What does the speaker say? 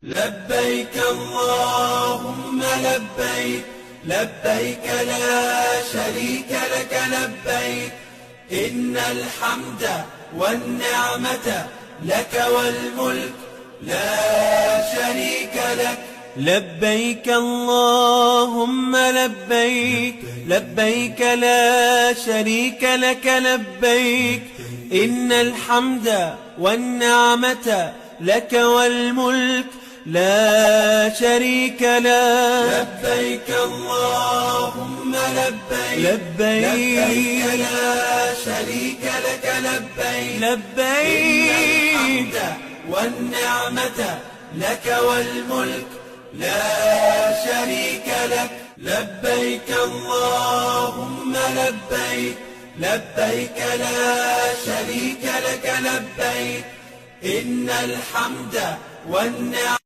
لبيك اللهم لبيك، لبيك لا شريك لك لبيك، إن الحمد والنعمة لك والملك لا شريك لك. لبيك اللهم لبيك، لبيك لا شريك لك لبيك، إن الحمد والنعمة لك والملك لا شريك لك. لبيك اللهم لبيك، لبيك لا شريك لك لبيك، لبيك إن الحمد والنعمة لك والملك لا شريك لك. لبيك اللهم لبيك، لبيك لا شريك لك لبيك، إن الحمد والنعمة